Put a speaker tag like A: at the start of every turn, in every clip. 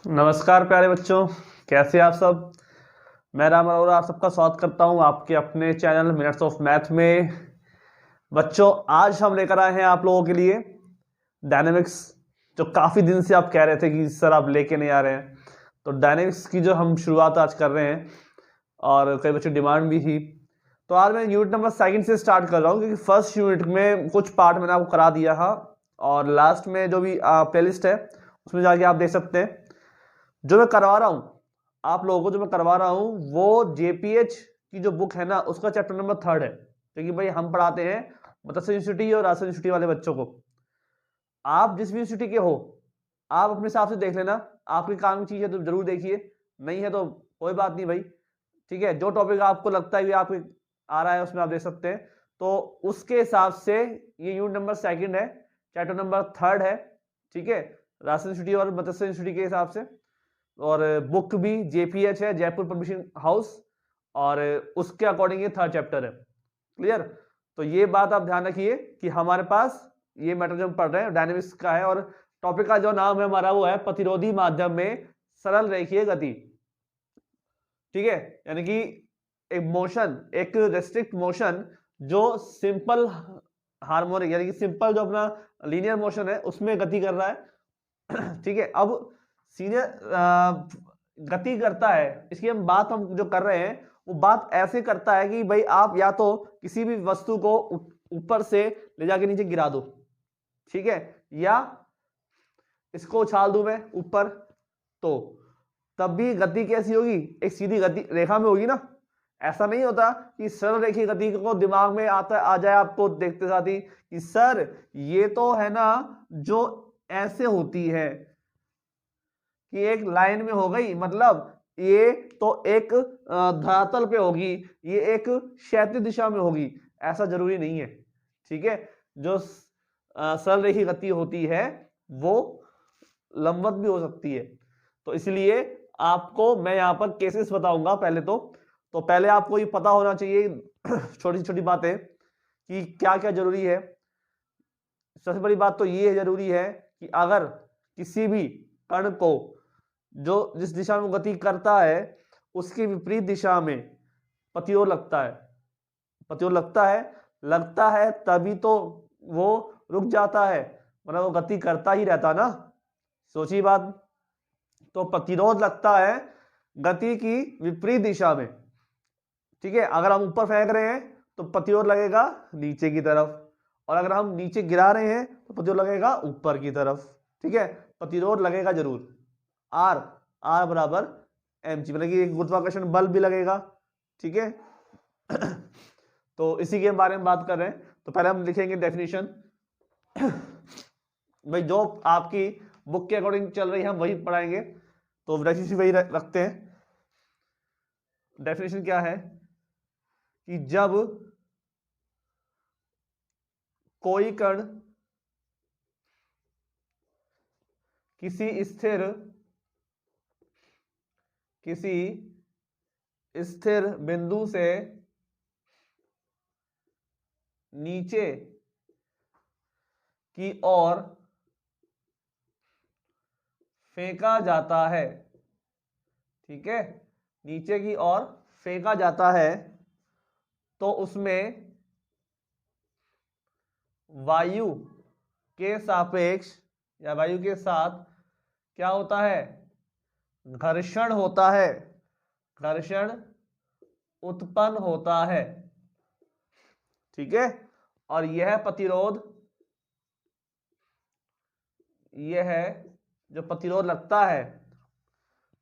A: नमस्कार प्यारे बच्चों, कैसे आप सब। मैं राम अरोरा आप सबका स्वागत करता हूं आपके अपने चैनल मिनट्स ऑफ मैथ में। बच्चों, आज हम लेकर आए हैं आप लोगों के लिए डायनेमिक्स, जो काफ़ी दिन से आप कह रहे थे कि सर आप लेके नहीं आ रहे हैं। तो डायनेमिक्स की जो हम शुरुआत आज कर रहे हैं और कई बच्चों डिमांड भी थी, तो आज मैं यूनिट नंबर सेकंड से स्टार्ट कर रहा हूँ, क्योंकि फर्स्ट यूनिट में कुछ पार्ट मैंने आपको करा दिया था और लास्ट में जो भी प्लेलिस्ट है उसमें जाके आप देख सकते हैं। जो मैं करवा रहा हूं आप लोगों को, जो मैं करवा रहा हूं वो जेपीएच की जो बुक है ना, उसका चैप्टर नंबर 3 है। क्योंकि भाई हम पढ़ाते हैं मत्स्य यूनिवर्सिटी और राजस्थान यूनिवर्सिटी वाले बच्चों को। आप जिस भी यूनिवर्सिटी के हो आप अपने हिसाब से देख लेना, आपके काम की चीज है तो जरूर देखिए, नहीं है तो कोई बात नहीं भाई। ठीक है, जो टॉपिक आपको लगता है कि आपको आ रहा है उसमें आप देख सकते हैं। तो उसके हिसाब से ये यूनिट नंबर सेकंड है, चैप्टर नंबर 3 है। ठीक है, राजस्थान यूनिवर्सिटी और मत्स्य यूनिवर्सिटी के हिसाब से। और बुक भी जेपीएच है, जयपुर पब्लिशिंग हाउस, और उसके अकॉर्डिंग ये 3rd चैप्टर है। क्लियर। तो ये बात आप ध्यान रखिए कि हमारे पास ये मैटर जो हम पढ़ रहे हैं डायनेमिक्स का है, और टॉपिक का जो नाम है हमारा वो है प्रतिरोधी माध्यम में सरल रेखीय गति। ठीक है, यानी कि एक मोशन, एक रेस्ट्रिक्ट मोशन जो सिंपल हार्मोनिक यानी कि सिंपल जो अपना लीनियर मोशन है उसमें गति कर रहा है। ठीक है, अब सीनियर गति करता है, इसकी हम जो कर रहे हैं वो बात ऐसे करता है कि भाई आप या तो किसी भी वस्तु को ऊपर से ले जाके नीचे गिरा दो, ठीक है, या इसको उछाल दूं मैं ऊपर, तो तब भी गति कैसी होगी, एक सीधी गति रेखा में होगी ना। ऐसा नहीं होता कि सरल रेखीय गति को दिमाग में आता आ जाए आपको देखते साथ ही कि सर ये तो है ना जो ऐसे होती है कि एक लाइन में हो गई, मतलब ये तो एक धरातल पे होगी, ये एक क्षैतिज दिशा में होगी, ऐसा जरूरी नहीं है। ठीक है, जो सरल रेखीय गति होती है वो लंबवत भी हो सकती है। तो इसलिए आपको मैं यहां पर केसेस बताऊंगा पहले तो पहले आपको ये पता होना चाहिए छोटी छोटी बातें कि क्या क्या जरूरी है। सबसे बड़ी बात तो ये जरूरी है कि अगर किसी भी कण को जो जिस दिशा में गति करता है उसके विपरीत दिशा में प्रतिरोध लगता है, प्रतिरोध लगता है तभी तो वो रुक जाता है, मतलब वो गति करता ही रहता ना। सोचिए बात, तो प्रतिरोध लगता है गति की विपरीत दिशा में। ठीक है, अगर हम ऊपर फेंक रहे हैं तो प्रतिरोध लगेगा नीचे की तरफ, और अगर हम नीचे गिरा रहे हैं तो प्रतिरोध लगेगा ऊपर की तरफ। ठीक है, प्रतिरोध लगेगा जरूर। आर आर बराबर एम जी, मतलब कि एक गुरुत्वाकर्षण बल भी लगेगा। ठीक है, तो इसी के बारे में बात कर रहे हैं। तो पहले हम लिखेंगे डेफिनेशन। भाई जो आपकी बुक के अकॉर्डिंग चल रही है हम वही पढ़ाएंगे, तो डेफिनेशन वही रखते हैं। डेफिनेशन क्या है कि जब कोई कण किसी स्थिर बिंदु से नीचे की ओर फेंका जाता है, ठीक है, नीचे की ओर फेंका जाता है, तो उसमें वायु के सापेक्ष या वायु के साथ क्या होता है, घर्षण होता है, घर्षण उत्पन्न होता है। ठीक है, और यह प्रतिरोध, यह जो प्रतिरोध लगता है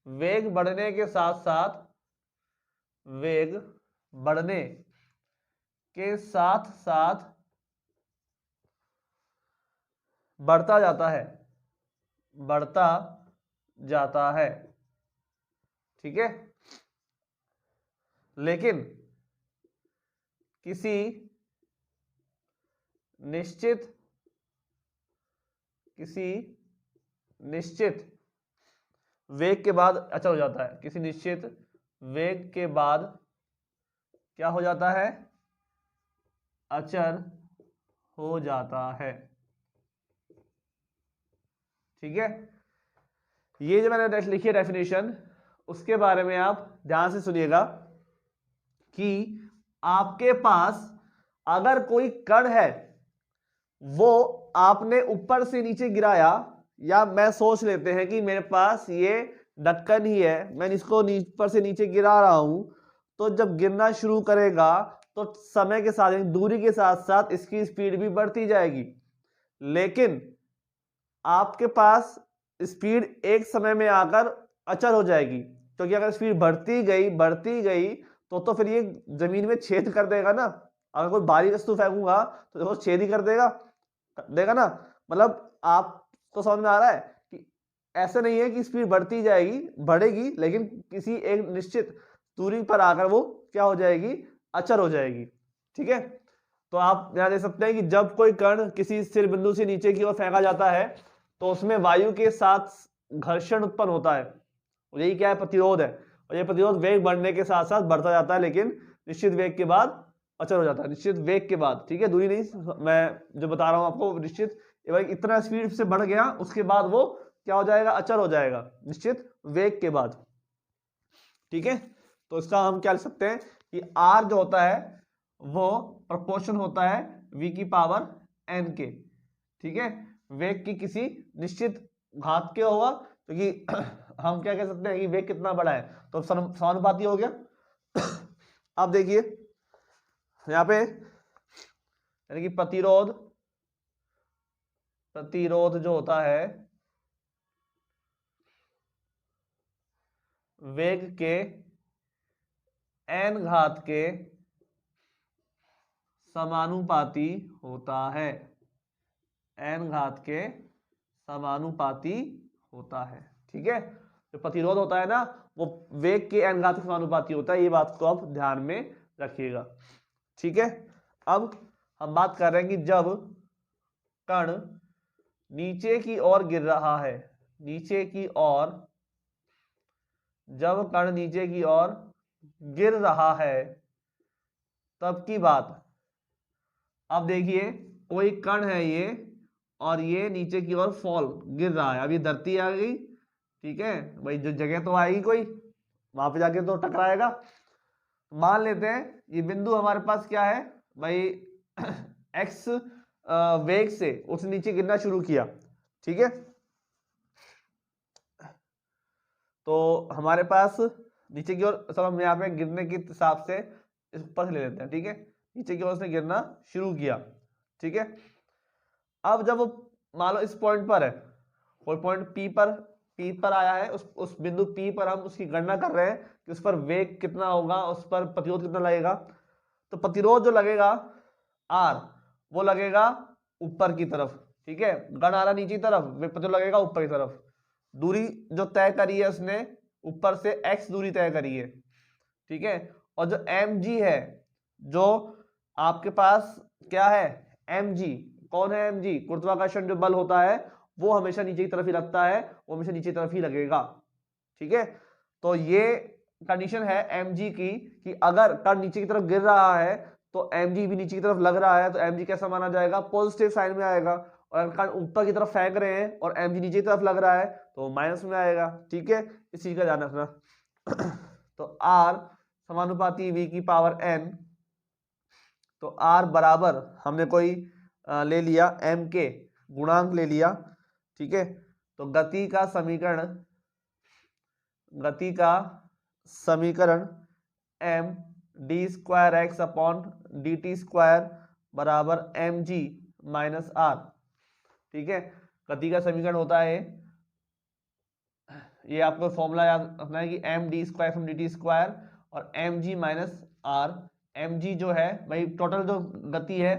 A: वेग बढ़ने के साथ साथ, वेग बढ़ने के साथ साथ बढ़ता जाता है, बढ़ता जाता है। ठीक है, लेकिन किसी निश्चित वेग के बाद अचल हो जाता है, किसी निश्चित वेग के बाद क्या हो जाता है, अचल हो जाता है। ठीक है, ये जो मैंने लिखी है डेफिनेशन, उसके बारे में आप ध्यान से सुनिएगा कि आपके पास अगर कोई कण है वो आपने ऊपर से नीचे गिराया, या मैं सोच लेते हैं कि मेरे पास ये ढक्कन ही है, मैं इसको ऊपर से नीचे गिरा रहा हूं, तो जब गिरना शुरू करेगा तो समय के साथ, दूरी के साथ साथ इसकी स्पीड भी बढ़ती जाएगी। लेकिन आपके पास स्पीड एक समय में आकर अचल हो जाएगी, क्योंकि अगर स्पीड बढ़ती गई तो फिर ये जमीन में छेद कर देगा ना। अगर कोई भारी वस्तु फेंकूंगा तो देखो छेद ही कर देगा ना। मतलब आपको समझ में आ रहा है कि ऐसे नहीं है कि स्पीड बढ़ेगी, लेकिन किसी एक निश्चित दूरी पर आकर वो क्या हो जाएगी, अचल हो जाएगी। ठीक है, तो आप यहां देख सकते हैं कि जब कोई कण किसी स्थिर बिंदु से नीचे की ओर फेंका जाता है तो उसमें वायु के साथ घर्षण उत्पन्न होता है, यही क्या है, प्रतिरोध है। और ये प्रतिरोध वेग बढ़ने के साथ साथ बढ़ता जाता है, लेकिन निश्चित वेग के बाद अचल हो जाता है, निश्चित वेग के बाद। ठीक है, दूरी नहीं, मैं जो बता रहा हूं आपको, निश्चित इतना स्पीड से बढ़ गया, उसके बाद वो क्या हो जाएगा, अचल हो जाएगा निश्चित वेग के बाद। ठीक है, तो इसका हम क्या लिख सकते हैं कि आर जो होता है वो प्रोपोर्शन होता है v की पावर n के। ठीक है, वेग की किसी निश्चित घात के होगा, क्योंकि हम क्या कह सकते हैं कि वेग कितना बड़ा है, तो समानुपाती हो गया। अब देखिए यहां पे, यानी कि प्रतिरोध जो होता है वेग के n घात के समानुपाती होता है, n घात के समानुपाती होता है। ठीक है, जो प्रतिरोध होता है ना वो वेग के n घात के समानुपाती होता है, ये बात को आप ध्यान में रखिएगा। ठीक है, अब हम बात कर रहे हैं कि जब कण नीचे की ओर गिर रहा है, जब कण नीचे की ओर गिर रहा है तब की बात। अब देखिए कोई कण है ये, और ये नीचे की ओर गिर रहा है, अब ये धरती आ गई। ठीक है भाई, जो जगह तो आएगी कोई, वहां पे जाके तो टकराएगा। मान लेते हैं ये बिंदु हमारे पास क्या है भाई, एक्स वेग से उसने नीचे गिरना शुरू किया। ठीक है, तो हमारे पास नीचे की ओर, सब हम यहाँ पे गिरने के हिसाब से इस ऊपर से ले लेते हैं। ठीक है, नीचे की ओर उसने गिरना शुरू किया। ठीक है, अब जब वो मान लो इस पॉइंट पर है, कोई पॉइंट पी पर आया है, उस बिंदु पी पर हम उसकी गणना कर रहे हैं कि उस पर वेग कितना होगा, उस पर प्रतिरोध कितना लगेगा। तो प्रतिरोध जो लगेगा आर, वो लगेगा ऊपर की तरफ। ठीक है, गण आ रहा नीचे की तरफ, वेग प्रतिरोध लगेगा ऊपर की तरफ। दूरी जो तय करी है उसने, ऊपर से x दूरी तय करी है। ठीक है, और जो mg है, जो आपके पास क्या है, mg कौन है, mg गुरुत्वाकर्षण जो बल होता है वो हमेशा नीचे की तरफ ही लगता है, वो हमेशा नीचे की तरफ ही लगेगा। ठीक है, तो ये कंडीशन है mg की कि अगर कण नीचे की तरफ गिर रहा है तो mg भी नीचे की तरफ लग रहा है, तो mg कैसा माना जाएगा, पॉजिटिव साइन में आएगा। और अगर कण ऊपर की तरफ फेंक रहे हैं और mg नीचे की तरफ लग रहा है तो माइनस में आएगा। ठीक है, इस चीज का ध्यान रखना। तो r समानुपाती v की पावर n, तो r बराबर हमने कोई ले लिया m के गुणांक ले लिया। ठीक है, तो गति का समीकरण m D square X upon D T square बराबर mg माइनस r। ठीक है, गति का समीकरण होता है, ये आपको फॉर्मूला याद रखना है कि M D square D T square और M G minus R. M G जो है भाई टोटल जो गति है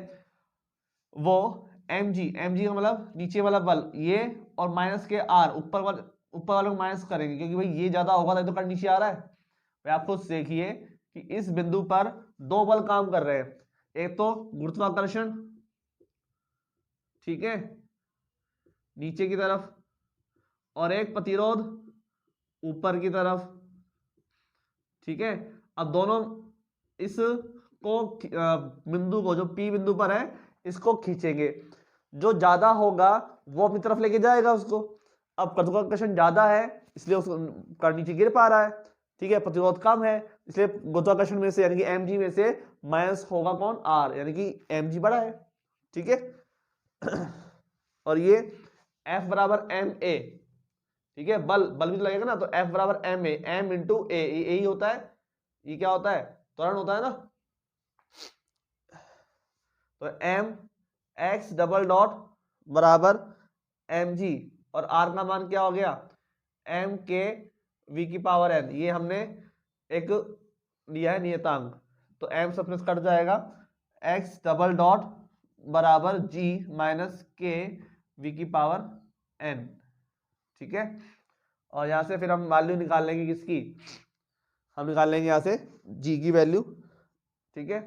A: वो एम जी का मतलब नीचे वाला बल ये, और माइनस के आर ऊपर वाले को माइनस करेंगे, क्योंकि भाई ये ज्यादा होगा तो कण नीचे आ रहा है। भाई आप खुद देखिए कि इस बिंदु पर दो बल काम कर रहे हैं, एक तो गुरुत्वाकर्षण, ठीक है, नीचे की तरफ, और एक प्रतिरोध ऊपर की तरफ। ठीक है, अब दोनों इसको बिंदु को जो P बिंदु पर है इसको खींचेंगे, जो ज्यादा होगा वो अपनी तरफ लेके जाएगा उसको। अब गुरुत्वाकर्षण ज्यादा है इसलिए उसको कण नीचे गिर पा रहा है, ठीक है। प्रतिरोध कम है इसलिए गुरुत्वाकर्षण में से यानी कि mg में से माइनस होगा कौन, r, यानी कि mg बड़ा है, ठीक है। और ये F बराबर ma, ठीक है, बल बल भी तो लगेगा ना, तो F बराबर ma, m इंटू a, यही होता है, ये क्या होता है, त्वरण होता है ना। तो m x डबल डॉट बराबर mg और r का मान क्या हो गया, m के v की पावर n, ये हमने एक लिया है नियतांक, तो m सबसे कट जाएगा, x डबल डॉट बराबर g माइनस के v की पावर n, ठीक है। और यहां से फिर हम वैल्यू निकाल लेंगे किसकी, हम निकाल लेंगे यहां से g की वैल्यू, ठीक है।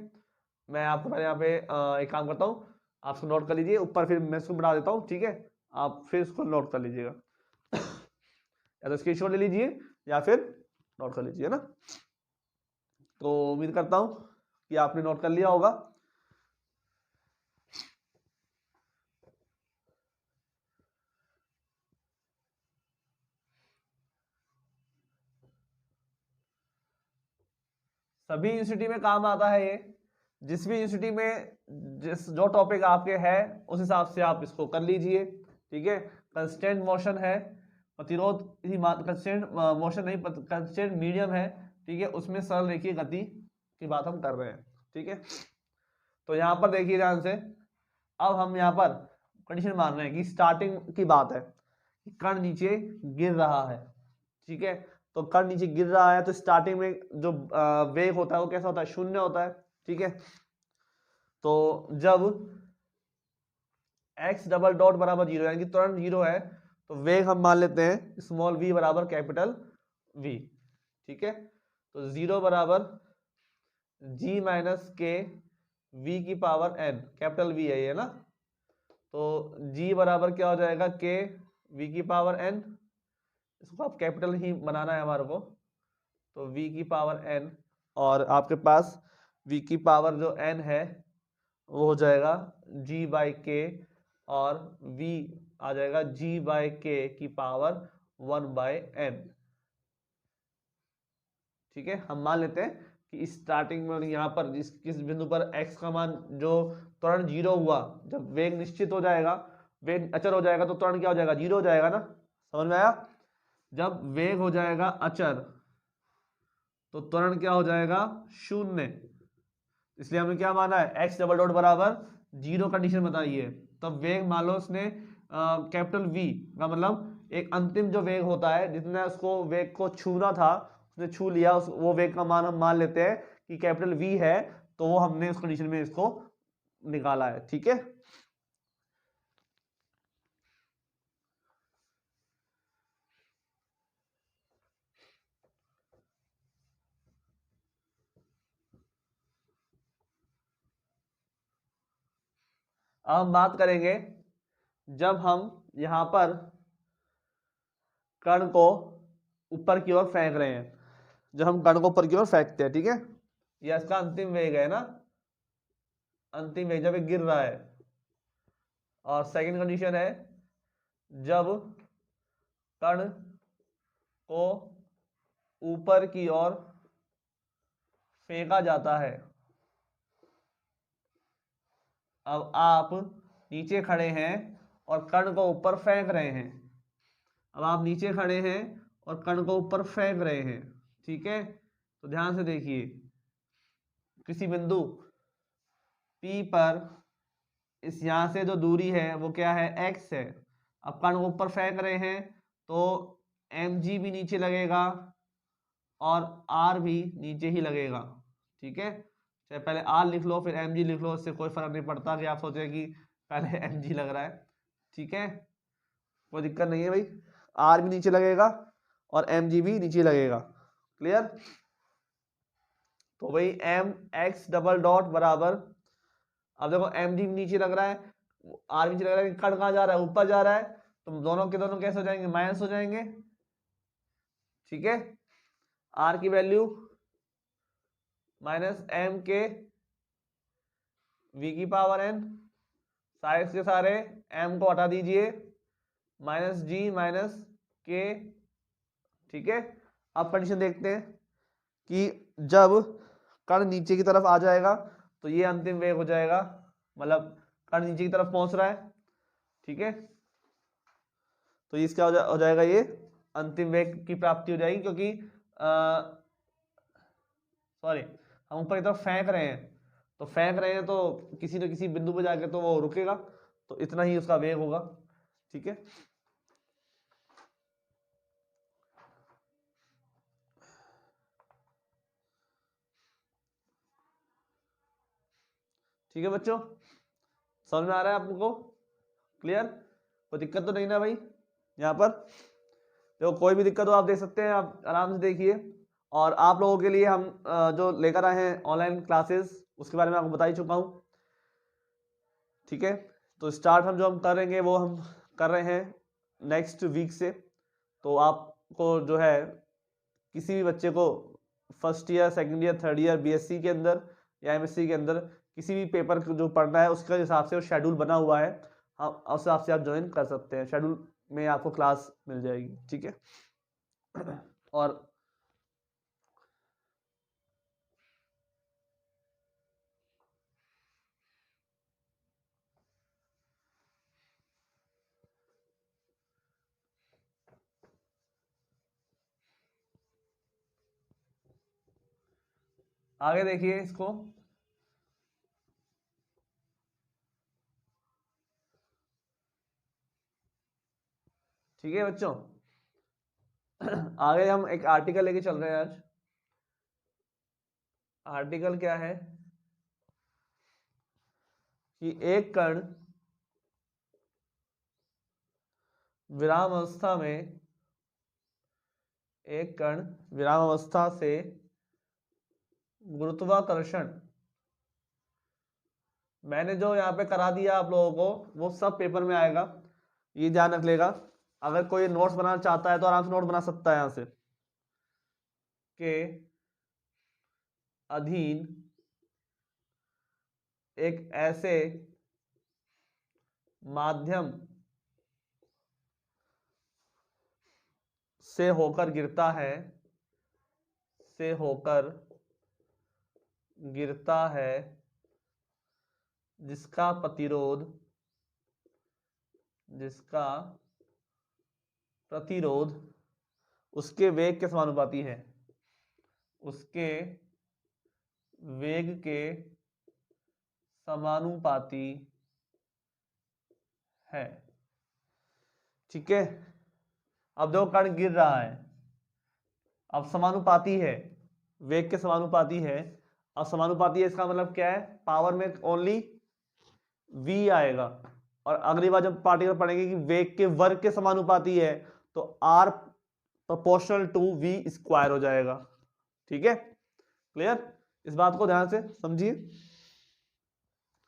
A: मैं आपको पहले यहाँ पे एक काम करता हूँ, आप इसको नोट कर लीजिए ऊपर, फिर मैं इसको बढ़ा देता हूँ, ठीक है। आप फिर इसको नोट कर लीजिएगा, या तो स्क्रीनशॉट ले लीजिए या फिर नोट कर लीजिए ना। तो उम्मीद करता हूँ कि आपने नोट कर लिया होगा। सभी यूनिवर्सिटी में काम आता है ये, जिस भी यूनिवर्सिटी में जिस जो टॉपिक आपके है उस हिसाब से आप इसको कर लीजिए, ठीक है। कंस्टेंट मोशन है, प्रतिरोध कंस्टेंट मोशन नहीं, कंस्टेंट मीडियम है, ठीक है, उसमें सरल रेखीय गति की बात हम कर रहे हैं, ठीक है। तो यहाँ पर देखिए ध्यान से, अब हम यहाँ पर कंडीशन मान रहे हैं कि स्टार्टिंग की बात है कि कण नीचे गिर रहा है, ठीक है। तो कण नीचे गिर रहा है तो स्टार्टिंग में जो वेग होता है वो कैसा होता है, शून्य होता है, ठीक है। तो जब x डबल डॉट बराबर जीरो यानी कि त्वरण जीरो है, तो वेग हम मान लेते हैं स्मॉल v बराबर कैपिटल v, ठीक है। तो जीरो बराबर g माइनस के v की पावर n, कैपिटल v है ये ना, तो g बराबर क्या हो जाएगा, k v की पावर n, इसको आप कैपिटल ही बनाना है हमारे को, तो v की पावर n, और आपके पास v की पावर जो n है वो हो जाएगा g बाई के, और v आ जाएगा g बाई के की पावर 1 बाई n, ठीक है। हम मान लेते हैं कि स्टार्टिंग में यहाँ पर किस बिंदु पर x का मान जो त्वरण जीरो हुआ, जब वेग निश्चित हो जाएगा, वेग अचर हो जाएगा, तो त्वरण क्या हो जाएगा, जीरो हो जाएगा ना, समझ में आया। जब वेग हो जाएगा अचर तो त्वरण क्या हो जाएगा, शून्य, इसलिए हमने क्या माना है, x डबल डॉट बराबर जीरो कंडीशन बताइए, तब वेग मान लो उसने कैपिटल v का मतलब एक अंतिम जो वेग होता है, जितने उसको वेग को छूना था उसने छू लिया, वो वेग का मान हम मान लेते हैं कि कैपिटल v है, तो वो हमने उस कंडीशन में इसको निकाला है, ठीक है। अब हम बात करेंगे जब हम यहां पर कण को ऊपर की ओर फेंक रहे हैं, जब हम कण को ऊपर की ओर फेंकते हैं, ठीक है, यह इसका अंतिम वेग है ना, अंतिम वेग जब ये गिर रहा है। और सेकंड कंडीशन है जब कण को ऊपर की ओर फेंका जाता है। अब आप नीचे खड़े हैं और कण को ऊपर फेंक रहे हैं, अब आप नीचे खड़े हैं और कण को ऊपर फेंक रहे हैं, ठीक है। तो ध्यान से देखिए, किसी बिंदु P पर इस यहां से जो दूरी है वो क्या है, x है। अब कण को ऊपर फेंक रहे हैं तो mg भी नीचे लगेगा और r भी नीचे ही लगेगा, ठीक है। चाहे पहले r लिख लो फिर mg लिख लो, इससे कोई फर्क नहीं पड़ता कि आप सोचे कि पहले mg लग रहा है, ठीक है, कोई दिक्कत नहीं है भाई, r भी नीचे लगेगा और mg भी नीचे लगेगा, क्लियर। तो भाई m x डबल डॉट बराबर, अब देखो mg भी नीचे लग रहा है, r भी नीचे लग रहा है, कण कहाँ जा रहा है, ऊपर जा रहा है, तो दोनों के दोनों कैसे हो जाएंगे, माइनस हो जाएंगे, ठीक है। r की वैल्यू माइनस m के v की पावर n, सारे के सारे m को हटा दीजिए, माइनस जी माइनस के। ठीक है, अब कंडीशन देखते हैं कि जब कण नीचे की तरफ आ जाएगा तो ये अंतिम वेग हो जाएगा, मतलब कण नीचे की तरफ पहुंच रहा है। ठीक है, तो इसका हो जाएगा ये अंतिम वेग की प्राप्ति हो जाएगी, क्योंकि सॉरी हम ऊपर की तरफ फेंक रहे हैं, तो फेंक रहे हैं तो किसी न किसी बिंदु पर जाके तो वो रुकेगा, तो इतना ही उसका वेग होगा। ठीक है, ठीक है बच्चों, समझ में आ रहा है आप लोगों को? क्लियर? कोई दिक्कत तो नहीं ना भाई यहाँ पर? देखो कोई भी दिक्कत हो आप देख सकते हैं, आप आराम से देखिए। और आप लोगों के लिए हम जो लेकर आए हैं ऑनलाइन क्लासेस, उसके बारे में आपको बता ही चुका हूँ। ठीक है, तो स्टार्ट हम जो हम करेंगे वो हम कर रहे हैं नेक्स्ट वीक से। तो आपको जो है किसी भी बच्चे को first year, second year, third year BSc के अंदर या एमएससी के अंदर किसी भी पेपर जो पढ़ना है उसके हिसाब से वो शेड्यूल बना हुआ है, हम उस हिसाब से आप ज्वाइन कर सकते हैं। शेड्यूल में आपको क्लास मिल जाएगी। ठीक है, और आगे देखिए इसको। ठीक है बच्चों, आगे हम एक आर्टिकल लेके चल रहे हैं आज। आर्टिकल क्या है कि एक कण विराम अवस्था में, एक कण विराम अवस्था से गुरुत्वाकर्षण, मैंने जो यहाँ पे करा दिया आप लोगों को वो सब पेपर में आएगा, ये ध्यान रख लेगा। अगर कोई नोट्स बनाना चाहता है तो आराम से नोट बना सकता है यहाँ से, के अधीन एक ऐसे माध्यम से होकर गिरता है, से होकर गिरता है जिसका प्रतिरोध, जिसका प्रतिरोध उसके वेग के समानुपाती है, उसके वेग के समानुपाती है। ठीक है, अब देखो कण गिर रहा है, अब समानुपाती है, वेग के समानुपाती है। अब समानुपाती है इसका मतलब क्या है, पावर में ओनली v आएगा। और अगली बार जब पार्टिकल पढ़ेंगे कि वेग के वर्ग के समानुपाती है तो r proportional to v square हो जाएगा। ठीक है, क्लियर? इस बात को ध्यान से समझिए।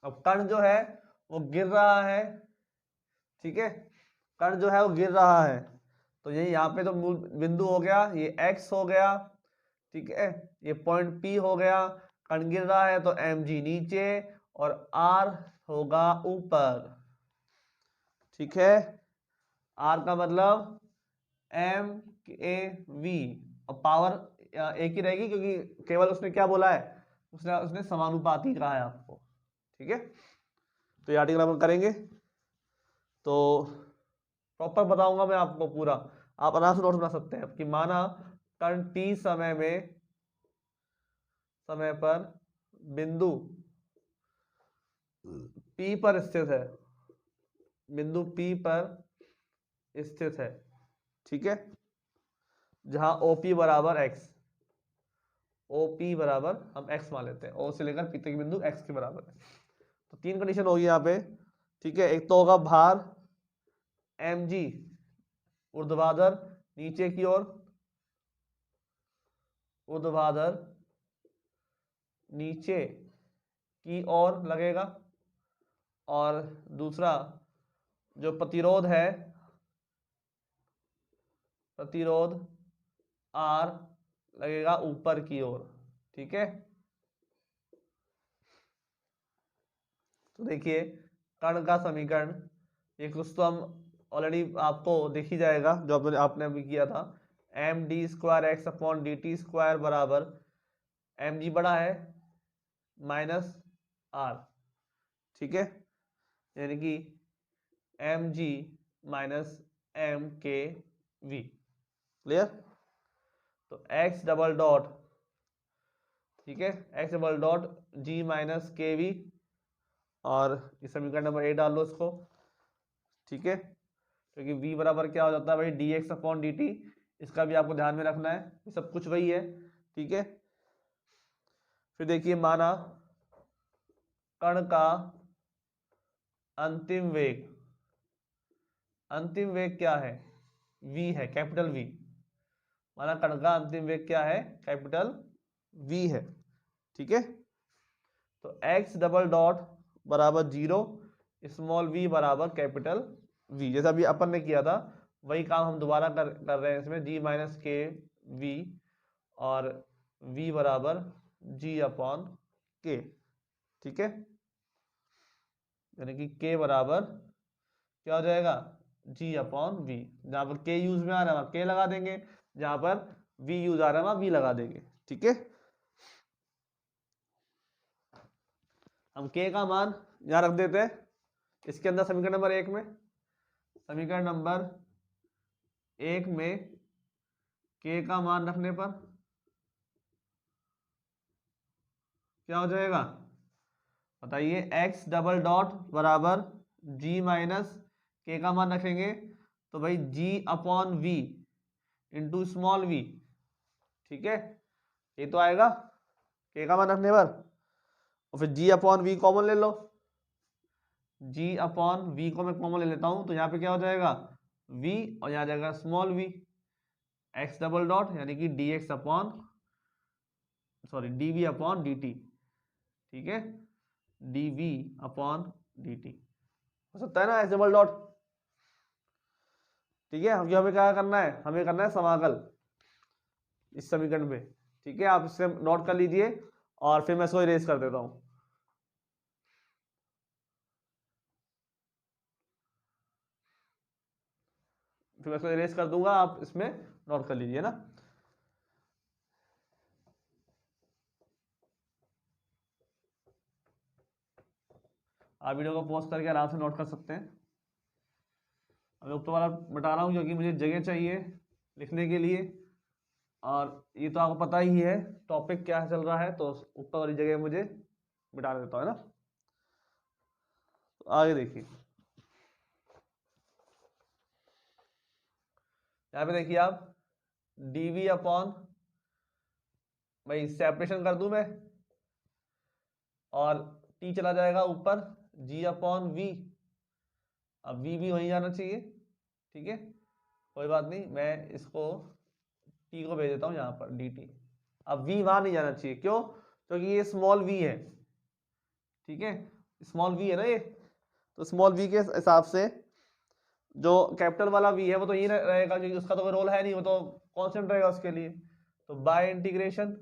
A: अब कण जो है वो गिर रहा है, ठीक है, कण जो है वो गिर रहा है, तो ये यहाँ पे तो मूल बिंदु हो गया, ये x हो गया, ठीक है, ये पॉइंट P हो गया। कण गिर रहा है तो mg नीचे और r होगा ऊपर। ठीक है, r का मतलब m a v, और पावर एक ही रहेगी क्योंकि केवल उसने क्या बोला है, उसने उसने समानुपाती कहा है आपको। ठीक है, तो ये आर्टिकल अपन करेंगे तो प्रॉपर बताऊंगा मैं आपको पूरा, आप आराम से नोट बना सकते हैं कि माना कण t समय में, समय पर बिंदु P पर स्थित है, बिंदु P पर स्थित है। ठीक है, जहां OP बराबर x, OP बराबर हम x मान लेते हैं, O से लेकर P तक बिंदु x के बराबर है। तो तीन कंडीशन होगी यहाँ पे। ठीक है, एक तो होगा भार mg ऊर्ध्वाधर नीचे की ओर, ऊर्ध्वाधर नीचे की ओर लगेगा, और दूसरा जो प्रतिरोध है, प्रतिरोध R लगेगा ऊपर की ओर। ठीक है, तो देखिए कण का समीकरण, ये कुछ तो हम ऑलरेडी आपको दिख ही जाएगा जो आपने अभी किया था, M D square X upon D T square बराबर एम जी बड़ा है माइनस आर, ठीक है, यानी कि M G minus M K V. Clear? तो एक्स डबल डॉट, ठीक है, X double dot G minus K V, और इस समीकरण नंबर 8 डाल लो इसको, ठीक है, क्योंकि v बराबर क्या हो जाता है भाई D X upon D T, इसका भी आपको ध्यान में रखना है, ये सब कुछ वही है, ठीक है। फिर देखिए माना कण का अंतिम वेग, अंतिम वेग क्या है, v है, कैपिटल V। माना कण का अंतिम वेग क्या है, कैपिटल V है, ठीक है। तो x डबल डॉट बराबर 0, स्मॉल v बराबर कैपिटल V, जैसा अभी अपन ने किया था वही काम हम दोबारा कर रहे हैं इसमें, g माइनस के वी और v बराबर g अपॉन के, ठीक है, यानी कि k बराबर क्या हो जाएगा, g अपॉन v। जहां पर k यूज में आ रहा है वहां k लगा देंगे, जहां पर v यूज आ रहा है वहां v लगा देंगे, ठीक है। हम k का मान यहां रख देते हैं इसके अंदर, समीकरण नंबर 1 में, समीकरण नंबर 1 में k का मान रखने पर क्या हो जाएगा बताइए, x डबल डॉट बराबर g माइनस k का मान रखेंगे तो भाई g upon v into small v, ठीक है, ये तो आएगा k का मान रखने पर, और फिर g अपॉन v कॉमन ले लो, g अपॉन v को मैं कॉमन ले लेता हूं तो यहाँ पे क्या हो जाएगा v और यहाँ जाएगा small v, x double dot यानी कि dx upon sorry dv upon dt, ठीक है, dv अपॉन dt हो सकता है ना x डबल डॉट, ठीक है। हमें क्या करना है, हमें करना है समाकल इस समीकरण पे, ठीक है, आप इसे नोट कर लीजिए और फिर मैं इसको इरेज कर देता हूं। फिर मैं इसको इरेज कर दूंगा, आप इसमें नोट कर लीजिए ना। आप वीडियो को पॉज करके आराम से नोट कर सकते हैं। अभी ऊपर वाला बता रहा हूँ क्योंकि मुझे जगह चाहिए लिखने के लिए, और ये तो आपको पता ही है टॉपिक क्या चल रहा है, तो ऊपर वाली जगह मुझे बिठा देता है ना। तो आगे देखिए, यहाँ पे देखिए आप dv अपॉन, भाई सेपरेशन कर दूं मैं और t चला जाएगा ऊपर, g अपॉन v, अब v भी वहीं जाना चाहिए, ठीक है, कोई बात नहीं, मैं इसको t को भेज देता हूँ यहाँ पर dt। अब v वहां नहीं जाना चाहिए, क्यों, क्योंकि ये स्मॉल v है, ठीक है, स्मॉल v है ना ये, तो स्मॉल v के हिसाब से जो कैपिटल वाला v है वो तो यही रहेगा क्योंकि उसका तो कोई रोल है नहीं, वो तो कांस्टेंट रहेगा उसके लिए। तो बाय इंटीग्रेशन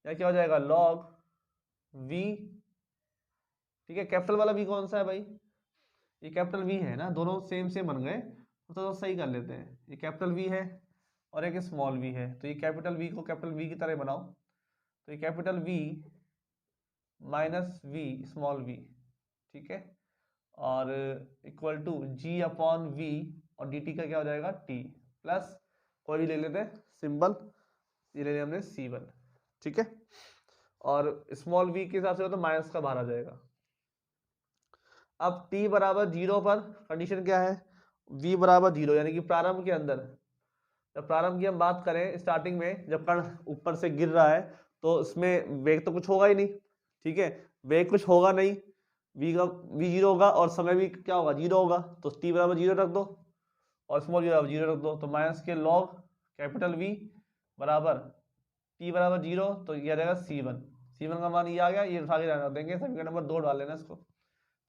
A: या क्या हो जाएगा log v, ठीक है, कैपिटल वाला v कौन सा है भाई, ये कैपिटल v है ना, दोनों सेम सेम बन गए, तो सही कर लेते हैं, ये कैपिटल v है और एक स्मॉल v है, तो ये कैपिटल v को कैपिटल v की तरह बनाओ, तो ये capital v minus v small v, ठीक है, और equal to g upon v और dt का क्या हो जाएगा t, प्लस कोई भी ले लेते हैं सिंबल, ये ले लिया हमने c1, ठीक है, और स्मॉल v के हिसाब से तो माइनस का बाहर आ जाएगा। अब t बराबर 0 पर कंडीशन क्या है, v बराबर 0, यानी कि प्रारंभ के अंदर, जब प्रारंभ की हम बात करें स्टार्टिंग में, जब कण ऊपर से गिर रहा है तो इसमें वेग तो कुछ होगा ही नहीं, ठीक है, वेग कुछ होगा नहीं, v 0 होगा और समय भी क्या होगा 0 होगा, तो t बराबर 0 रख दो और स्मॉल v बराबर 0 रख दो, तो माइनस के लॉग कैपिटल V बराबर t बराबर 0, तो ये आ जाएगा c1 का मान ये आ गया, ये उठा के रहना देंगे, समीकरण नंबर 2 डाल लेना इसको,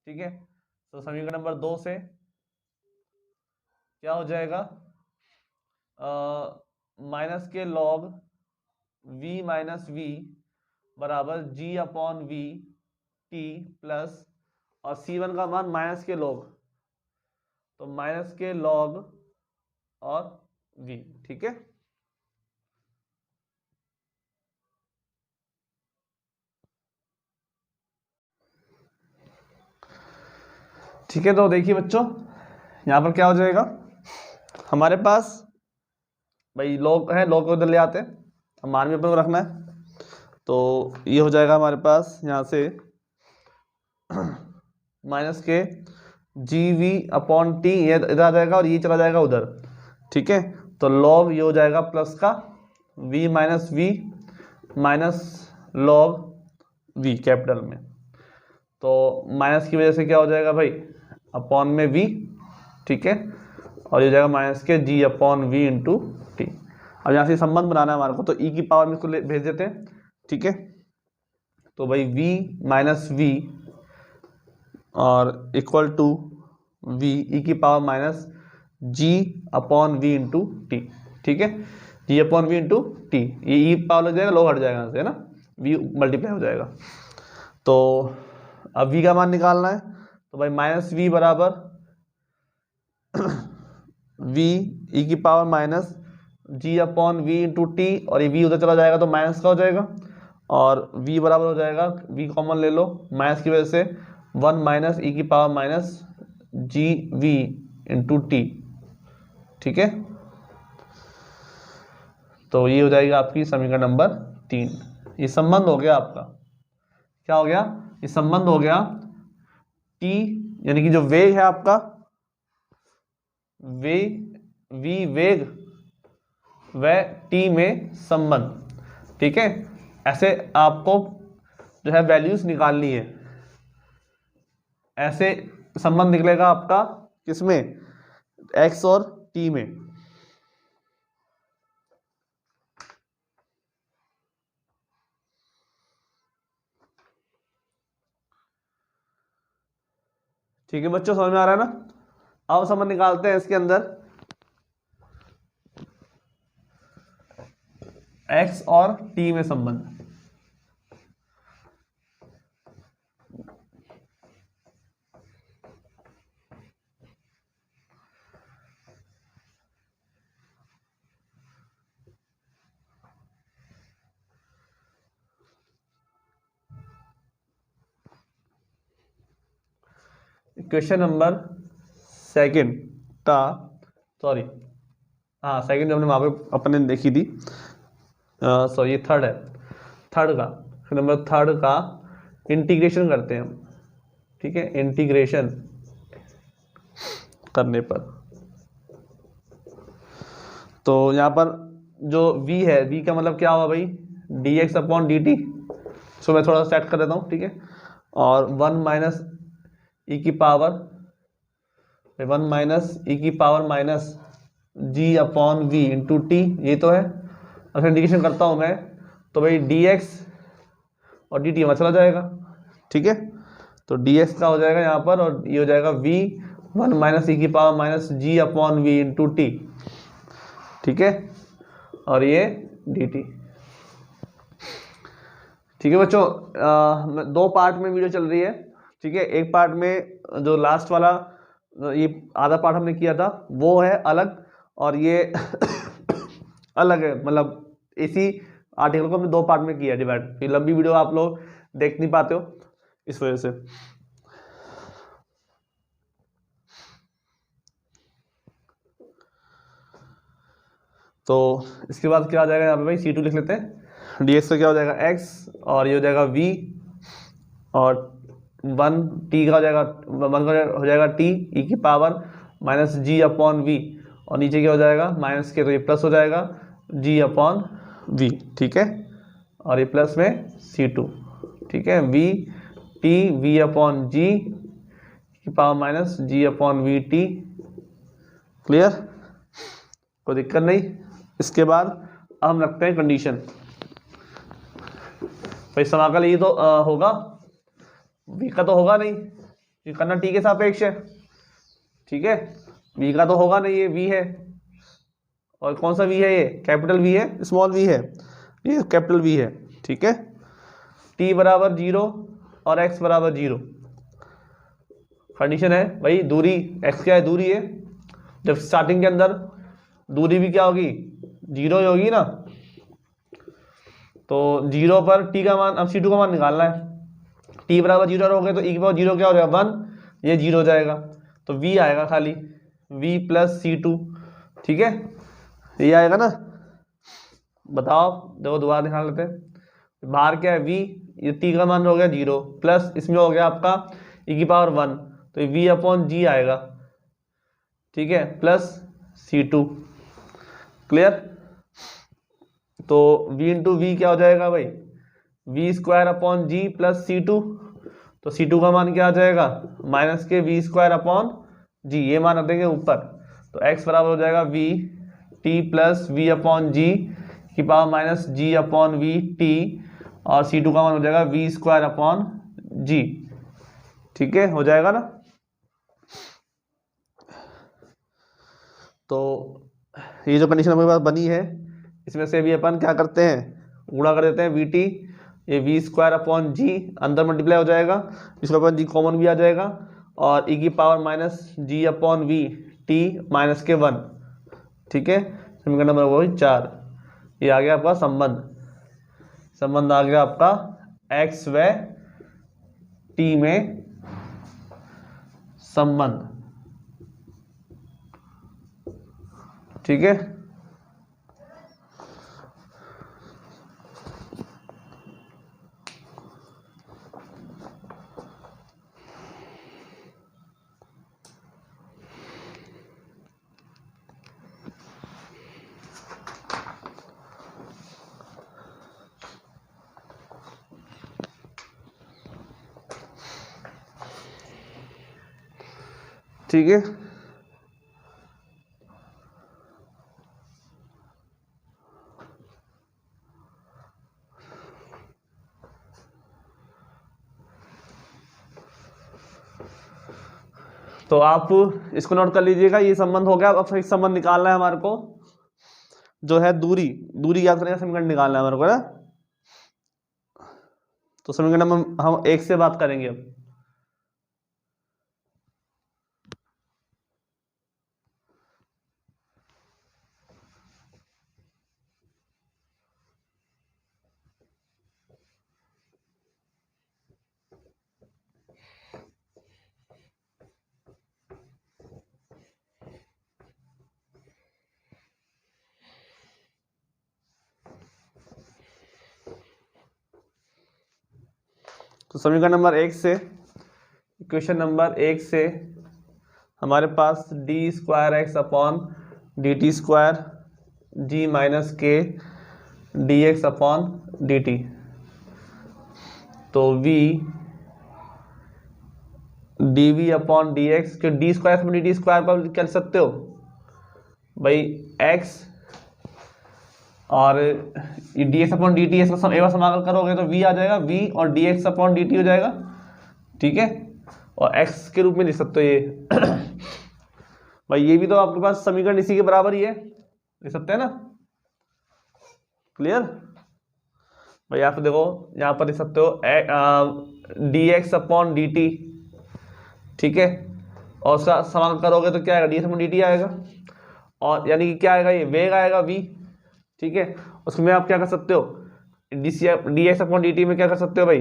A: ठीक है। तो समीकरण नंबर 2 से क्या हो जाएगा, माइनस के लॉग v माइनस v बराबर g upon v t plus, और C1 का मान माइनस के लॉग, तो माइनस के लॉग और V, ठीक है। ठीक है, तो देखिए बच्चों यहां पर क्या हो जाएगा, हमारे पास भाई लॉग है, लॉग को इधर ले आते हैं, अब मान भी अपन को रखना है, तो ये हो जाएगा हमारे पास यहाँ से माइनस के GV/T, ये इधर आ जाएगा और ये चला जाएगा उधर, ठीक है। तो लॉग ये हो जाएगा प्लस का V minus V minus log V capital में, तो माइनस की वजह से क्या हो जाएगा भाई, अपॉन में V, ठीक है, और ये हो जाएगा माइनस के G/V इंटू T। अब यहाँ से संबंध बनाना है हमारे को, तो E की पावर में इसको भेज देते हैं, ठीक है। तो भाई V माइनस V और इक्वल टू V E की power minus G/V into T, ठीक है, G/V इंटू T, ये E पावर लग जाएगा, लॉग हट जाएगा यहाँ से, है ना, V मल्टीप्लाई हो जाएगा। तो अब V का मान निकालना है, तो भाई माइनस V बराबर V E की power minus G/V into T, और ये V उधर चला जाएगा तो माइनस का हो जाएगा, और V बराबर हो जाएगा, V कॉमन ले लो, माइनस की वजह से 1 माइनस E की power minus GV into T, ठीक है। तो ये हो जाएगा आपकी समीकरण नंबर 3। ये संबंध हो गया आपका, क्या हो गया, ये संबंध हो गया T यानी कि जो वेग है आपका, V वेग व T में संबंध, ठीक है। ऐसे आपको जो है वैल्यूज निकालनी है, ऐसे संबंध निकलेगा आपका किसमें, X और T में, ठीक है बच्चों, समझ में आ रहा है ना। अब संबंध निकालते हैं इसके अंदर X और T में संबंध। क्वेश्चन नंबर सेकंड का, सॉरी हाँ सेकंड हमने वहां पे अपने देखी थी, सॉरी ये थर्ड है, थर्ड का नंबर, थर्ड का इंटीग्रेशन करते हैं हम, ठीक है। इंटीग्रेशन करने पर तो यहाँ पर जो V है, V का मतलब क्या हुआ भाई, dx/dt, सो मैं थोड़ा सा सेट कर देता हूँ, ठीक है, और 1 माइनस E की पावर 1 माइनस E की power minus G/V into T, ये तो है। अगर इंटीग्रेशन करता हूँ मैं तो भाई dx और dt वहाँ चला जाएगा, ठीक है, तो dx का हो जाएगा यहाँ पर, और ये हो जाएगा V 1 माइनस E की power minus G/V into T, ठीक है, और ये dt, ठीक है बच्चों। दो पार्ट में वीडियो चल रही है, ठीक है। एक पार्ट में जो लास्ट वाला ये आधा पार्ट हमने किया था वो है अलग, और ये अलग है, मतलब इसी आर्टिकल को हमने दो पार्ट में किया डिवाइड, ये लंबी वीडियो आप लोग देख नहीं पाते हो इस वजह से। तो इसके बाद क्या आ जाएगा यहाँ पे भाई, C2 लिख लेते हैं, dx का क्या हो जाएगा x, और ये हो जाएगा v, और 1 t का हो जाएगा, 1 का हो जाएगा t e की पावर माइनस G/V, और नीचे क्या हो जाएगा माइनस के, तो ये प्लस हो जाएगा G/V, ठीक है, और ये प्लस में C2, ठीक है, v t V/G की power minus G/V t, clear, कोई दिक्कत नहीं। इसके बाद अब हम रखते हैं कंडीशन, भाई समाकल ये तो होगा, v का तो होगा नहीं, ये करना t के सापेक्ष है, ठीक है, v का तो होगा नहीं, ये v है, और कौन सा v है, ये कैपिटल v है, स्मॉल v है, ये कैपिटल v है, ठीक है। t बराबर 0 और x बराबर 0, कंडीशन है भाई, दूरी x क्या है, दूरी है, जब स्टार्टिंग के अंदर दूरी भी क्या होगी, 0 ही होगी ना। तो 0 पर t का मान, अब c2 का मान निकालना है। t बराबर 0 हो गए तो e की पावर 0 क्या हो जाएगा, 1, ये 0 हो जाएगा, तो v आएगा खाली, v प्लस c2, ठीक है, ये आएगा ना। बताओ, देखो दोबारा निकाल लेते हैं। बाहर क्या है v, ये t का मान हो गया 0, प्लस इसमें हो गया आपका e की पावर 1, तो ये v अपॉन g आएगा, ठीक है, प्लस c2, क्लियर। तो v इंटू वी क्या हो जाएगा भाई, V square upon G plus c2, तो c2 का मान क्या आ जाएगा, minus K we square upon जी, ये मान रख देंगे ऊपर, तो x बराबर हो जाएगा V T plus V upon G की power minus G upon V T, और c2 का मान हो जाएगा वी स्क्वायर अपॉन जी, ठीक है, हो जाएगा ना। तो ये जो कंडीशन हमारे पास बनी है, इसमें से भी अपन क्या करते हैं, गुणा कर देते हैं वी टी, ये वी स्क्वायर अपॉन जी अंदर मल्टीप्लाई हो जाएगा, इसको अपन जी कॉमन भी आ जाएगा, और ई की power minus G upon V T minus के 1, ठीक है, समीकरण नंबर वही 4। ये आ गया आपका संबंध, संबंध आ गया आपका एक्स व टी में संबंध, ठीक है। ठीक है, तो आप इसको नोट कर लीजिएगा, ये संबंध हो गया। अब एक संबंध निकालना है हमारे को, जो है दूरी, दूरी याद करेंगे, समीकरण निकालना है हमारे को ना। तो समीकरण हम एक से बात करेंगे अब। तो समीकरण नंबर एक से, इक्वेशन नंबर एक से हमारे पास D square X upon D T square G minus K D X upon D T, तो v D V upon D X, के D square upon D T square पर कर सकते हो भाई x, और D X upon D T एक बार समाकल करोगे तो v आ जाएगा, v और D X upon D T हो जाएगा, ठीक है, और x के रूप में लिख सकते हो ये भाई, ये भी तो आपके पास समीकरण इसी के बराबर ही है, लिख सकते हैं ना, क्लियर। भाई यहाँ पे देखो, यहाँ पर लिख सकते हो D X upon D T, ठीक है, और उसका समाकलन करोगे तो क्या आएगा, D X upon D T आएगा, और यानी कि क्या आएगा, ये वेग आएगा v, ठीक है, उसमें आप क्या कर सकते हो, D X upon D T में क्या कर सकते हो भाई,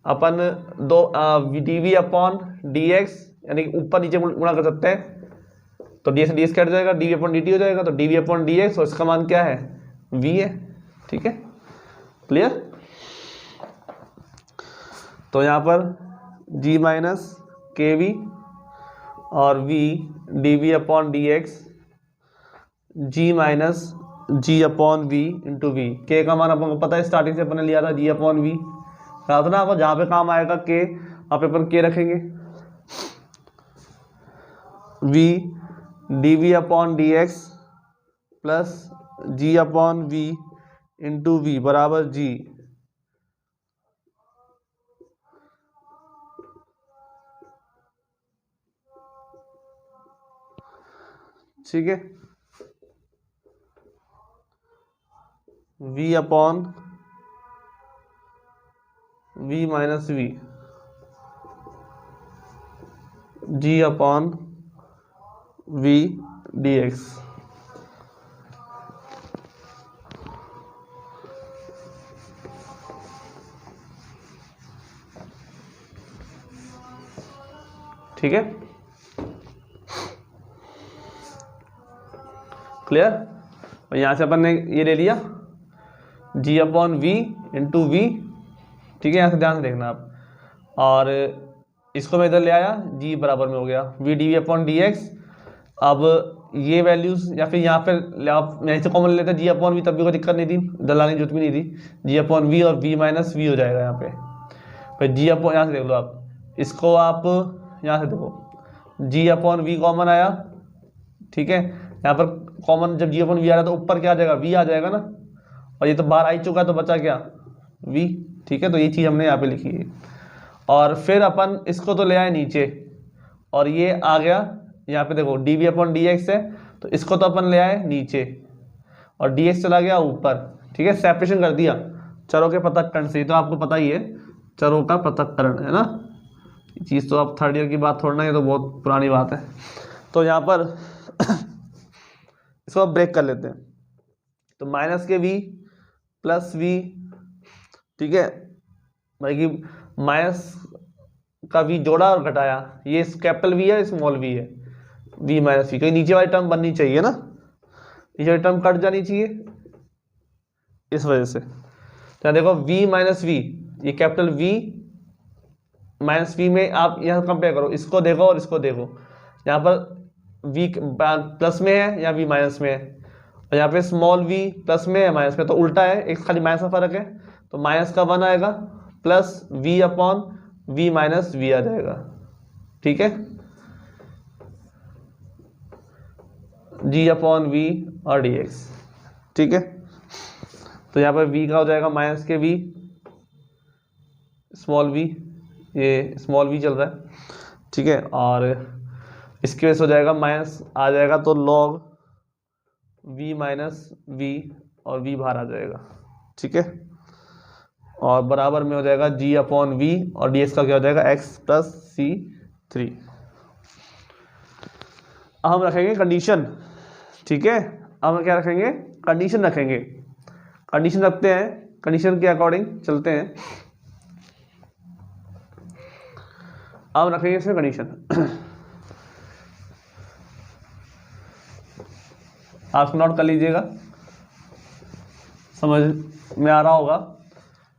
A: अपन दो D V upon D X, यानी कि ऊपर नीचे गुणा कर सकते हैं, तो डी एक्स कट जाएगा, D V upon D T हो जाएगा, तो D V upon D X, और इसका मान क्या है, v है, ठीक है, क्लियर। तो यहाँ पर g माइनस के वी और v D V upon D X, G minus G upon V into V, K का मान अपन को पता है, स्टार्टिंग से अपन ने लिया था जी अपॉन वी, कहा था ना आपको, जहाँ पे काम आएगा के आप अपन के रखेंगे, v D V upon D X plus G upon V into V बराबर जी, ठीक है, v upon v minus V, G upon V D X. ठीक है, क्लियर। और यहां से अपन ने ये ले लिया जी अपॉन वी इंटू वी। ठीक है, यहां से ध्यान से देखना आप। और इसको मैं इधर ले आया, जी बराबर में हो गया V D V upon D X. अब ये वैल्यूज या फिर यहाँ पे आप यहीं से कॉमन लेते हैं जी अपॉन वी, तब भी कोई दिक्कत नहीं थी, इधर लाने की जरूरत भी नहीं थी। जी अपॉन वी और वी माइनस वी हो जाएगा यहाँ पे। फिर जी अपॉन, यहाँ से देख लो आप, इसको आप यहाँ से देखो, जी अपॉन वी कॉमन आया। ठीक है, यहाँ पर कॉमन जब जी अपॉन वी आ रहा है तो ऊपर क्या आ जाएगा, वी आ जाएगा ना। और ये तो बाहर आ ही चुका है, तो बचा क्या, वी। ठीक है, तो ये चीज़ हमने यहाँ पे लिखी है। और फिर अपन इसको तो ले आए नीचे, और ये आ गया यहाँ पे देखो D V upon D X है, तो इसको तो अपन ले आए नीचे, और डी एक्स चला गया ऊपर। ठीक है, सेपरेशन कर दिया चरों के पृथक्करण से। तो आपको पता ही है चरों का पृथक्करण है ना, चीज़ तो आप थर्ड ईयर की बात थोड़ा ना, ये तो बहुत पुरानी बात है। तो यहाँ पर इसको आप ब्रेक कर लेते हैं, तो minus K we plus we. ठीक है, मतलब कि माइनस का वी जोड़ा और घटाया, ये कैपिटल वी है, स्मॉल वी है, वी माइनस वी। क्योंकि नीचे वाली टर्म बननी चाहिए ना, नीचे वाली टर्म कट जानी चाहिए, इस वजह से। तो देखो वी माइनस वी, ये कैपिटल वी माइनस वी में आप यहाँ कंपेयर करो, इसको देखो और इसको देखो, यहाँ पर वी प्लस में है या वी माइनस में है, और यहाँ पे स्मॉल वी प्लस में है माइनस में, तो उल्टा है, एक खाली माइनस का फर्क है। तो माइनस का वन आएगा plus V upon V minus V आ जाएगा। ठीक है, जी अपॉन वी और डी एक्स। ठीक है, तो यहाँ पर v का हो जाएगा माइनस के v स्मॉल v, ये स्मॉल v चल रहा है। ठीक है, और इसकी वजह से हो जाएगा माइनस आ जाएगा, तो log v माइनस v, और v बाहर आ जाएगा। ठीक है, और बराबर में हो जाएगा g अपॉन v, और dx का क्या हो जाएगा x प्लस सी थ्री। अब हम रखेंगे कंडीशन। ठीक है, अब हम क्या रखेंगे, कंडीशन रखेंगे। कंडीशन रखते हैं, कंडीशन के अकॉर्डिंग चलते हैं। अब रखेंगे इसमें कंडीशन। आप नोट कर लीजिएगा, समझ में आ रहा होगा।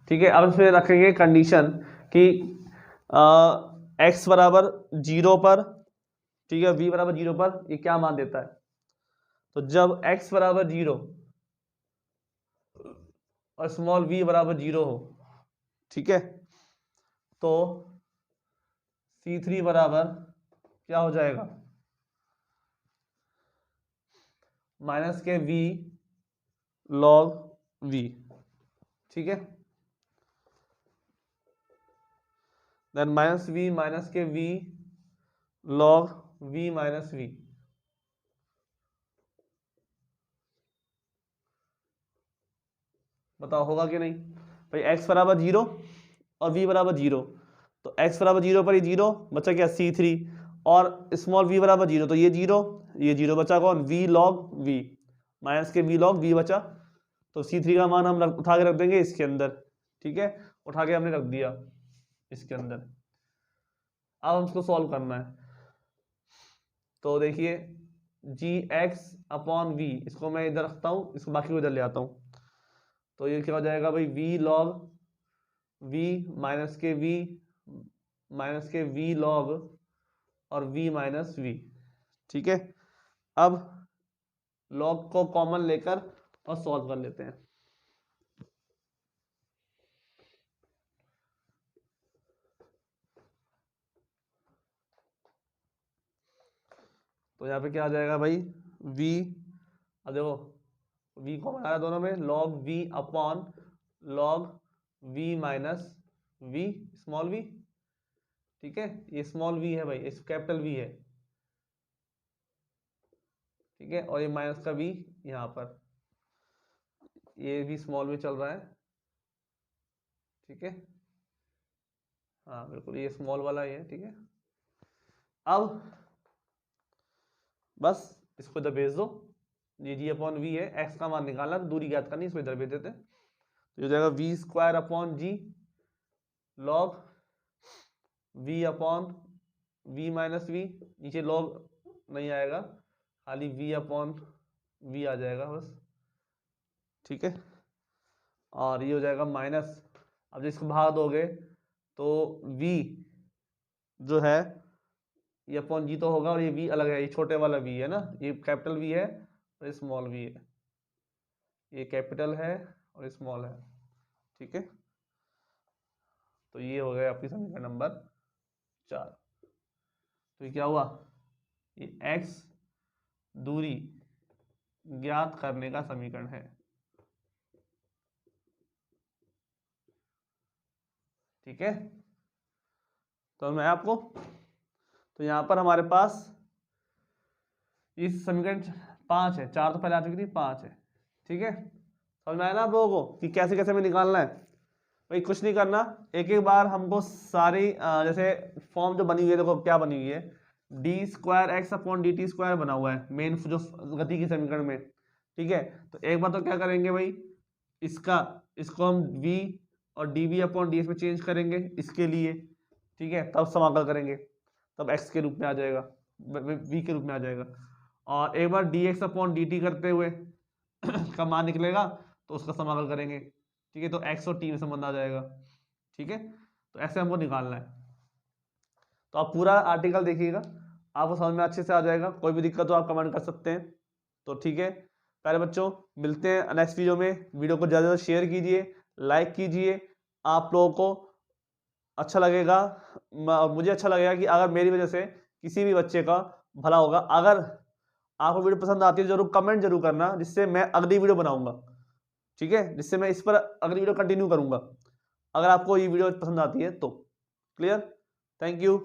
A: ठीक है, अब इसमें रखेंगे कंडीशन कि x बराबर 0 पर, ठीक है, v बराबर 0 पर ये क्या मान देता है। तो जब x बराबर 0 और स्मॉल v बराबर 0 हो, ठीक है, तो C3 बराबर क्या हो जाएगा, माइनस के v log v। ठीक है, देन माइनस के v log v minus v। बताओ होगा कि नहीं भाई, x बराबर 0 और v बराबर 0, तो x बराबर 0 पर ये 0 बचा क्या, C3, और स्मॉल v बराबर 0, तो ये 0, ये 0 बचा कौन, v log v, माइनस के v log v बचा। तो C3 का मान हम उठा के रख देंगे इसके अंदर। ठीक है, उठा के हमने रख दिया इसके अंदर। अब हम इसको सॉल्व करना है, तो देखिए जी एक्स अपॉन वी, इसको मैं इधर रखता हूँ, इसको बाकी को इधर ले आता हूँ। तो ये क्या हो जाएगा भाई, we log we minus K we log और वी माइनस वी। ठीक है, अब लॉग को कॉमन लेकर और सॉल्व कर लेते हैं। तो यहाँ पे क्या आ जाएगा भाई, v, अब देखो v कॉमन आ रहा है दोनों में, log v upon log v minus v small v। ठीक है, ये स्मॉल v है भाई, इस कैपिटल v है। ठीक है, और ये माइनस का v यहाँ पर, ये भी स्मॉल में चल रहा है। ठीक है, हाँ बिल्कुल, ये स्मॉल वाला ही है। ठीक है, अब बस इसको इधर भेज दो, ये जी अपॉन वी है, एक्स का मान निकालना तो दूरी ज्ञात करनी, इसको इधर भेज देते, तो ये हो जाएगा V square upon G log V upon V minus V, नीचे लॉग नहीं आएगा, खाली वी अपॉन वी आ जाएगा बस, ठीक है। और ये हो जाएगा माइनस, अब जब इसको भाग दोगे तो v जो है ये अपॉन जी तो होगा, और ये v अलग है, ये छोटे वाला v है ना, ये कैपिटल v है और स्मॉल v है, ये कैपिटल है और स्मॉल है, ठीक है। तो ये हो गया आपकी समीकरण नंबर 4। तो ये क्या हुआ, ये x दूरी ज्ञात करने का समीकरण है, ठीक है। तो मैं आपको, तो यहाँ पर हमारे पास इस समीकरण 5 है, 4 तो पहले आ चुकी थी, 5 है, ठीक है। समझ में आया ना आप लोगों को कि कैसे कैसे हमें निकालना है। भाई कुछ नहीं करना, एक एक बार हमको सारी जैसे फॉर्म जो बनी हुई है, देखो क्या बनी हुई है, D square X upon D T square बना हुआ है मेन जो गति की समीकरण में, ठीक है। तो एक बार तो क्या करेंगे भाई, इसको हम v और D V upon D X में चेंज करेंगे इसके लिए, ठीक है, तब समाकल करेंगे, तब x के रूप में आ जाएगा, v के रूप में आ जाएगा। और एक बार D X upon D T करते हुए का मान निकलेगा तो उसका समाकल करेंगे, ठीक है, तो x और t में संबंध आ जाएगा, ठीक है। तो ऐसे हमको निकालना है। तो आप पूरा आर्टिकल देखिएगा, आपको समझ में अच्छे से आ जाएगा, कोई भी दिक्कत हो आप कमेंट कर सकते हैं। तो ठीक है प्यारे बच्चों, मिलते हैं नेक्स्ट वीडियो में। वीडियो को ज़्यादा से शेयर कीजिए, लाइक कीजिए, आप लोगों को अच्छा लगेगा, मुझे अच्छा लगेगा कि अगर मेरी वजह से किसी भी बच्चे का भला होगा। अगर आपको वीडियो पसंद आती है जरूर कमेंट जरूर करना, जिससे मैं अगली वीडियो बनाऊंगा, ठीक है, जिससे मैं इस पर अगली वीडियो कंटिन्यू करूंगा, अगर आपको ये वीडियो पसंद आती है तो। Clear, thank you.